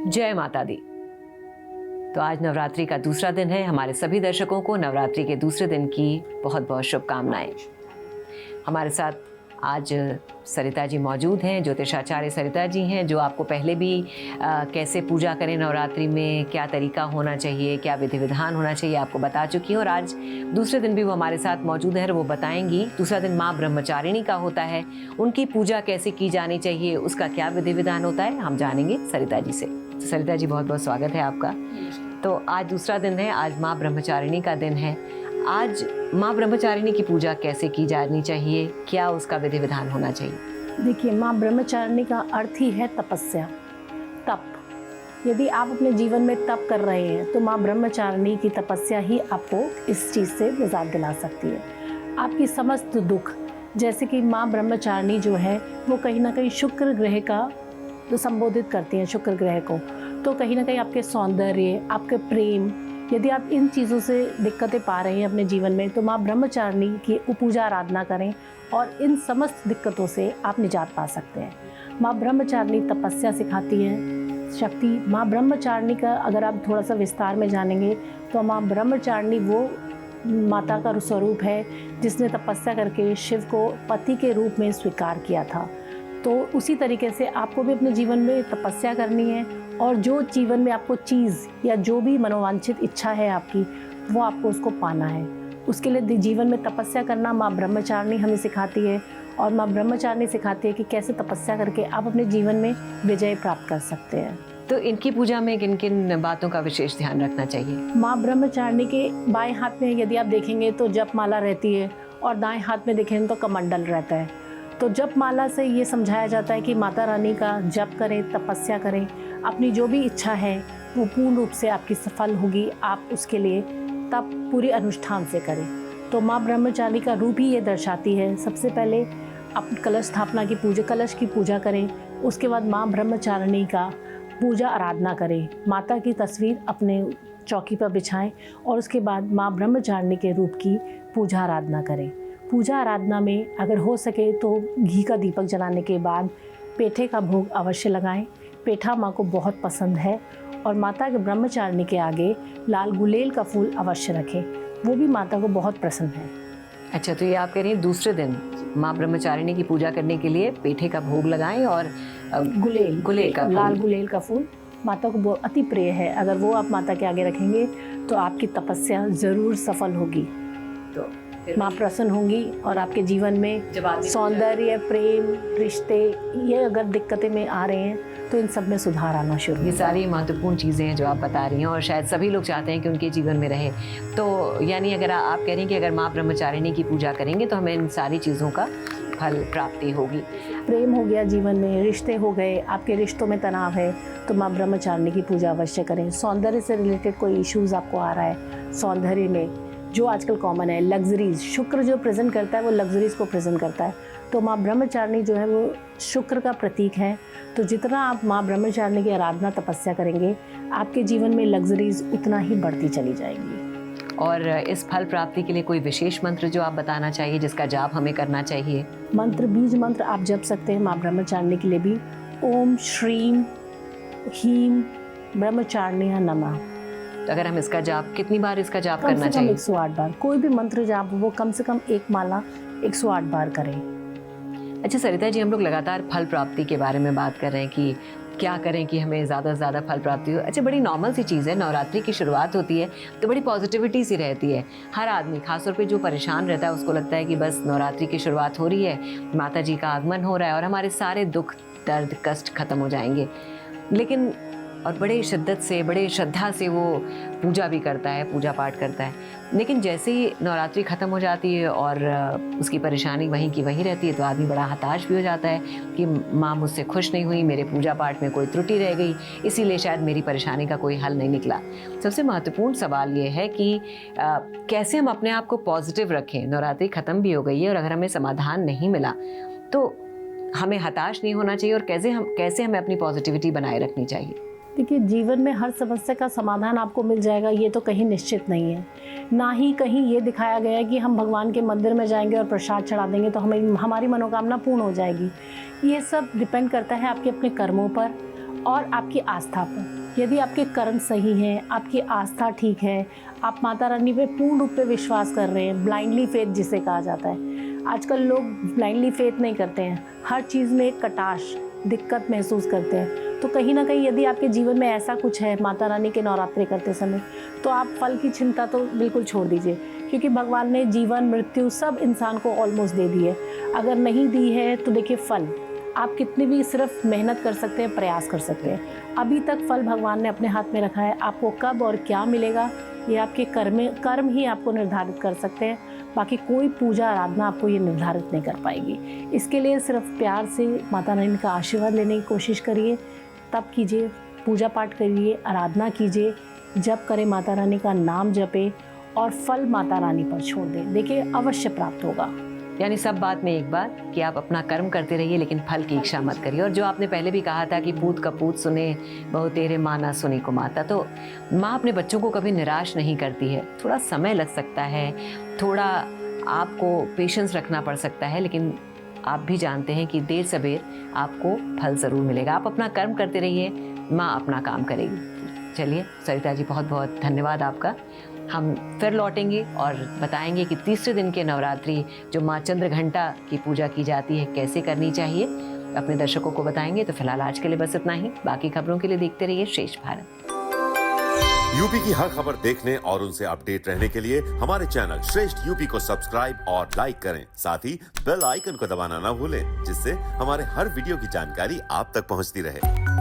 जय माता दी। तो आज नवरात्रि का दूसरा दिन है। हमारे सभी दर्शकों को नवरात्रि के दूसरे दिन की बहुत बहुत शुभकामनाएं। हमारे साथ आज सरिता जी मौजूद हैं, ज्योतिषाचार्य सरिता जी हैं, जो आपको पहले भी कैसे पूजा करें नवरात्रि में, क्या तरीका होना चाहिए, क्या विधि विधान होना चाहिए, आपको बता चुकी हैं। और आज दूसरे दिन भी वो हमारे साथ मौजूद है और वो बताएंगी। दूसरा दिन माँ ब्रह्मचारिणी का होता है, उनकी पूजा कैसे की जानी चाहिए, उसका क्या विधि विधान होता है, हम जानेंगे सरिता जी से। तो सरिता जी बहुत बहुत स्वागत है आपका। तो आज दूसरा दिन है, आज माँ ब्रह्मचारिणी का दिन है। आज माँ ब्रह्मचारिणी की पूजा कैसे की जानी चाहिए, क्या उसका विधि विधान होना चाहिए? देखिए, माँ ब्रह्मचारिणी का अर्थ ही है तपस्या, तप। यदि आप अपने जीवन में तप कर रहे हैं तो माँ ब्रह्मचारिणी की तपस्या ही आपको इस चीज़ से निजात दिला सकती है। आपकी समस्त दुख, जैसे कि माँ ब्रह्मचारिणी जो है वो कहीं ना कहीं शुक्र ग्रह का संबोधित करती हैं, शुक्र ग्रह को। तो कहीं ना कहीं आपके सौंदर्य, आपके प्रेम, यदि आप इन चीज़ों से दिक्कतें पा रहे हैं अपने जीवन में, तो माँ ब्रह्मचारिणी की पूजा आराधना करें और इन समस्त दिक्कतों से आप निजात पा सकते हैं। माँ ब्रह्मचारिणी तपस्या सिखाती है, शक्ति। माँ ब्रह्मचारिणी का अगर आप थोड़ा सा विस्तार में जानेंगे तो माँ ब्रह्मचारिणी वो माता का स्वरूप है जिसने तपस्या करके शिव को पति के रूप में स्वीकार किया था। तो उसी तरीके से आपको भी अपने जीवन में तपस्या करनी है और जो जीवन में आपको चीज़ या जो भी मनोवांछित इच्छा है आपकी, वो आपको उसको पाना है। उसके लिए जीवन में तपस्या करना माँ ब्रह्मचारिणी हमें सिखाती है। और माँ ब्रह्मचारिणी सिखाती है कि कैसे तपस्या करके आप अपने जीवन में विजय प्राप्त कर सकते हैं। तो इनकी पूजा में किन किन बातों का विशेष ध्यान रखना चाहिए? माँ ब्रह्मचारिणी के बाएं हाथ में यदि आप देखेंगे तो जप माला रहती है और दाएं हाथ में देखेंगे तो कमंडल रहता है। तो जप माला से ये समझाया जाता है कि माता रानी का जप करें, तपस्या करें, अपनी जो भी इच्छा है वो पूर्ण रूप से आपकी सफल होगी। आप उसके लिए तप पूरी अनुष्ठान से करें। तो माँ ब्रह्मचारिणी का रूप ही ये दर्शाती है। सबसे पहले आप कलश स्थापना की पूजा, कलश की पूजा करें। उसके बाद माँ ब्रह्मचारिणी का पूजा आराधना करें। माता की तस्वीर अपने चौकी पर बिछाएं और उसके बाद माँ ब्रह्मचारिणी के रूप की पूजा आराधना करें। पूजा आराधना में अगर हो सके तो घी का दीपक जलाने के बाद पेठे का भोग अवश्य लगाएं। पेठा माँ को बहुत पसंद है। और माता के ब्रह्मचारिणी के आगे लाल गुलेल का फूल अवश्य रखें, वो भी माता को बहुत पसंद है। अच्छा, तो ये आप कह रही हैं दूसरे दिन माँ ब्रह्मचारिणी की पूजा करने के लिए पेठे का भोग लगाएं और गुलेल का लाल गुलेल का फूल माता को बहुत अति प्रिय है। अगर वो आप माता के आगे रखेंगे तो आपकी तपस्या ज़रूर सफल होगी। तो माँ प्रसन्न होंगी और आपके जीवन में सौंदर्य, प्रेम, रिश्ते, ये अगर दिक्कतें में आ रहे हैं तो इन सब में सुधार आना शुरू। ये सारी महत्वपूर्ण चीज़ें हैं जो आप बता रही हैं और शायद सभी लोग चाहते हैं कि उनके जीवन में रहे। तो यानी अगर आप कह रही हैं कि अगर माँ ब्रह्मचारिणी की पूजा करेंगे तो हमें इन सारी चीज़ों का फल प्राप्ति होगी। प्रेम हो गया जीवन में, रिश्ते हो गए, आपके रिश्तों में तनाव है तो माँ ब्रह्मचारिणी की पूजा अवश्य करें। सौंदर्य से रिलेटेड कोई इश्यूज़ आपको आ रहा है, सौंदर्य में जो आजकल कॉमन है, लग्जरीज, शुक्र जो प्रेजेंट करता है वो लग्जरीज को प्रेजेंट करता है। तो माँ ब्रह्मचारिणी जो है वो शुक्र का प्रतीक है। तो जितना आप माँ ब्रह्मचारिणी की आराधना, तपस्या करेंगे, आपके जीवन में लग्जरीज उतना ही बढ़ती चली जाएंगी। और इस फल प्राप्ति के लिए कोई विशेष मंत्र जो आप बताना चाहिए, जिसका जाप हमें करना चाहिए? मंत्र, बीज मंत्र आप जप सकते हैं माँ ब्रह्मचारिणी के लिए भी। ओम श्रीम ह्रीम ब्रह्मचारिणी नमः। तो अगर हम इसका जाप, कितनी बार इसका जाप करना चाहिए? 108 बार। कोई भी मंत्र जाप वो कम से कम एक माला 108 बार करें। अच्छा सरिता जी, हम लोग लगातार फल प्राप्ति के बारे में बात कर रहे हैं कि क्या करें कि हमें ज़्यादा से ज़्यादा फल प्राप्ति हो। अच्छा, बड़ी नॉर्मल सी चीज़ है, नवरात्रि की शुरुआत होती है तो बड़ी पॉजिटिविटी सी रहती है। हर आदमी, खासतौर पे जो परेशान रहता है, उसको लगता है कि बस नवरात्रि की शुरुआत हो रही है, माता जी का आगमन हो रहा है और हमारे सारे दुख, दर्द, कष्ट खत्म हो जाएंगे। लेकिन और बड़े शिद्दत से, बड़े श्रद्धा से वो पूजा भी करता है, पूजा पाठ करता है। लेकिन जैसे ही नवरात्रि ख़त्म हो जाती है और उसकी परेशानी वहीं की वहीं रहती है तो आदमी बड़ा हताश भी हो जाता है कि माँ मुझसे खुश नहीं हुई, मेरे पूजा पाठ में कोई त्रुटि रह गई, इसीलिए शायद मेरी परेशानी का कोई हल नहीं निकला। सबसे महत्वपूर्ण सवाल ये है कि कैसे हम अपने आप को पॉजिटिव रखें। नवरात्रि ख़त्म भी हो गई है और अगर हमें समाधान नहीं मिला तो हमें हताश नहीं होना चाहिए और कैसे हमें अपनी पॉजिटिविटी बनाए रखनी चाहिए? देखिए, जीवन में हर समस्या का समाधान आपको मिल जाएगा ये तो कहीं निश्चित नहीं है। ना ही कहीं ये दिखाया गया है कि हम भगवान के मंदिर में जाएंगे और प्रसाद चढ़ा देंगे तो हमें हमारी मनोकामना पूर्ण हो जाएगी। ये सब डिपेंड करता है आपके अपने कर्मों पर और आपकी आस्था पर। यदि आपके कर्म सही हैं, आपकी आस्था ठीक है, आप माता रानी पे पूर्ण रूप पे विश्वास कर रहे हैं, ब्लाइंडली फेथ जिसे कहा जाता है। आजकल लोग ब्लाइंडली फेथ नहीं करते हैं, हर चीज़ में एक कटाश, दिक्कत महसूस करते हैं। तो कहीं ना कहीं यदि आपके जीवन में ऐसा कुछ है माता रानी के नवरात्रे करते समय, तो आप फल की चिंता तो बिल्कुल छोड़ दीजिए, क्योंकि भगवान ने जीवन मृत्यु सब इंसान को ऑलमोस्ट दे दी है। अगर नहीं दी है तो देखिए फल आप कितनी भी सिर्फ मेहनत कर सकते हैं, प्रयास कर सकते हैं। अभी तक फल भगवान ने अपने हाथ में रखा है। आपको कब और क्या मिलेगा ये आपके कर्म ही आपको निर्धारित कर सकते हैं। बाकी कोई पूजा आराधना आपको ये निर्धारित नहीं कर पाएगी। इसके लिए सिर्फ प्यार से माता रानी का आशीर्वाद लेने की कोशिश करिए, तब कीजिए, पूजा पाठ करिए, आराधना कीजिए, जप करें, माता रानी का नाम जपें और फल माता रानी पर छोड़ दें। देखिए अवश्य प्राप्त होगा। यानी सब बात में एक बात कि आप अपना कर्म करते रहिए लेकिन फल की इच्छा मत करिए। और जो आपने पहले भी कहा था कि पूत कपूत सुने बहु तेरे माँ ना सुनी को माता, तो माँ अपने बच्चों को कभी निराश नहीं करती है। थोड़ा समय लग सकता है, थोड़ा आपको पेशेंस रखना पड़ सकता है, लेकिन आप भी जानते हैं कि देर सबेर आपको फल ज़रूर मिलेगा। आप अपना कर्म करते रहिए, माँ अपना काम करेगी। चलिए सरिता जी, बहुत बहुत धन्यवाद आपका। हम फिर लौटेंगे और बताएंगे कि तीसरे दिन के नवरात्रि जो माँ चंद्रघंटा की पूजा की जाती है कैसे करनी चाहिए, अपने दर्शकों को बताएंगे। तो फिलहाल आज के लिए बस इतना ही। बाकी खबरों के लिए देखते रहिए श्रेष्ठ भारत। यूपी की हर खबर देखने और उनसे अपडेट रहने के लिए हमारे चैनल श्रेष्ठ यूपी को सब्सक्राइब और लाइक करें। साथ ही बेल आइकन को दबाना ना भूलें, जिससे हमारे हर वीडियो की जानकारी आप तक पहुंचती रहे।